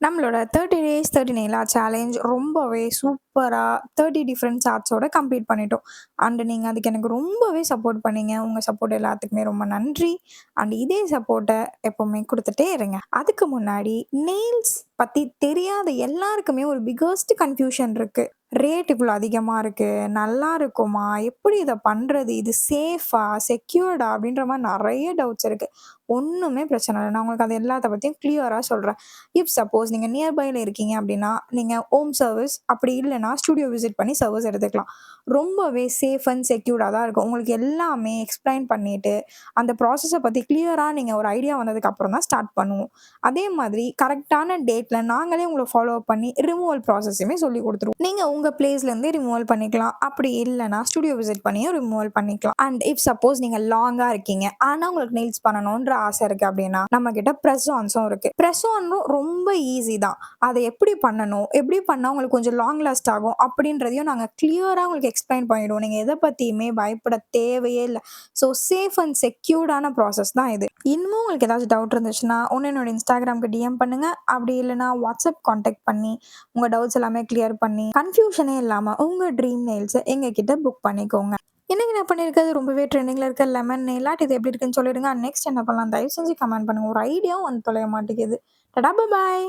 நம்மளோட 30 days 30 நெயிலா challenge ரொம்பவே சூப்பரா 30 டிஃபரெண்ட் சார்ட்ஸோட கம்ப்ளீட் பண்ணிட்டோம். அண்ட் நீங்க அதுக்கு எனக்கு ரொம்பவே சப்போர்ட் பண்ணீங்க. உங்க சப்போர்ட் எல்லாத்துக்குமே ரொம்ப நன்றி. அண்ட் இதே சப்போர்ட்ட எப்பவுமே குடுத்துட்டே இருங்க. அதுக்கு முன்னாடி நெயில்ஸ் பத்தி தெரியாத எல்லாருக்குமே ஒரு பிக்கஸ்ட் கன்ஃப்யூஷன் இருக்கு. ரேட் இவ்ளோ அதிகமா இருக்கு. நல்லா இருக்குமா? எப்படி இத பண்றது? இது சேஃபா? செக்யூர்டா? அப்படின்ற மாரி நெறைய டவுட்ஸ் இருக்கு. ஒண்ணுமே பிரச்சனை இல்ல. நான் உங்களுக்கு அது எல்லாத்த பத்தியும் கிளியரா சொல்றேன். இஃப் சப்போஸ் நீங்க நியர்பைல இருக்கீங்க அப்படின்னா, நீங்க ஹோம் சர்வீஸ் அப்படி இல்லன்னா ஸ்டூடியோ விசிட் பண்ணி சர்வீஸ் எடுத்துக்கலாம். ரொம்பவே சேஃப் அண்ட் செக்யூர்டா தான் இருக்கும். உங்களுக்கு எல்லாமே எக்ஸ்ப்ளைன் பண்ணிட்டு, அந்த ப்ராசஸ பத்தி கிளியரா நீங்க ஒரு ஐடியா வந்ததுக்கு அப்புறம் தான் ஸ்டார்ட் பண்ணுவோம். அதே மாதிரி கரெக்ட்டான டேட்ல நாங்களே உங்கள ஃபாலோ அப் பண்ணி ரிமூவல் ப்ராசஸயுமே சொல்லிக் குடுத்துருவோம். நீங்க உங்க பிளேஸ்லேருந்தே ரிமூவல் பண்ணிக்கலாம். அப்படி இல்லன்னா ஸ்டூடியோ விசிட் பண்ணியும் ரிமூவல் பண்ணிக்கலாம். அண்ட் இஃப் சப்போஸ் நீங்க லாங்கா இருக்கீங்க. ஆனா உங்களுக்கு நெயில்ஸ் பண்ணணுன்ற ஆசை இருக்கு அப்படின்னா, நம்ம கிட்ட பிரஸ் ஆன்ஸும் இருக்கு. பிரஸ் ஆனும் ரொம்ப ஈஸி தான். அத எப்படி பண்ணணும்? எப்படி பண்ணா உங்களுக்கு கொஞ்சம் லாங் லாஸ்ட் ஆகும்? அப்படின்றதையும் நாங்க கிளியரா உங்களுக்கு எக்ஸ்ப்ளைன் பண்ணிடுவோம். நீங்க எத பத்தியுமே பயப்பட தேவையே இல்ல. ஸோ சேஃப் அண்ட் செக்யூர்டான ப்ராசஸ் தான் இது. இன்னமும் உங்களுக்கு ஏதாச்சும் டவுட் இருந்துச்சுன்னா, ஒண்ணு என்னோட இன்ஸ்டாகிராம்க்கு டிஎம் பண்ணுங்க. அப்படி இல்லன்னா வாட்ஸ்அப் கான்டாக்ட் பண்ணி, உங்க டவுட்ஸ் எல்லாமே கிளியர் பண்ணி, கன்ஃப்யூஷனே இல்லாம உங்க ட்ரீம் நெயில்ஸ எங்ககிட்ட புக் பண்ணிக்கோங்க. இன்னைக்கு நான் பண்ணியிருக்கிறது ரொம்பவே ட்ரெண்டிங்ல இருக்க லெமன் நெயில் ஆர்ட். இது எப்படி இருக்குன்னு சொல்லிடுங்க. நெக்ஸ்ட் என்ன பண்ணலாம்? தயவு செஞ்சு கமெண்ட் பண்ணுங்க. ஒரு ஐடியாவும் வந்து தொலைய மாட்டேங்குது. டாடா! பாய்.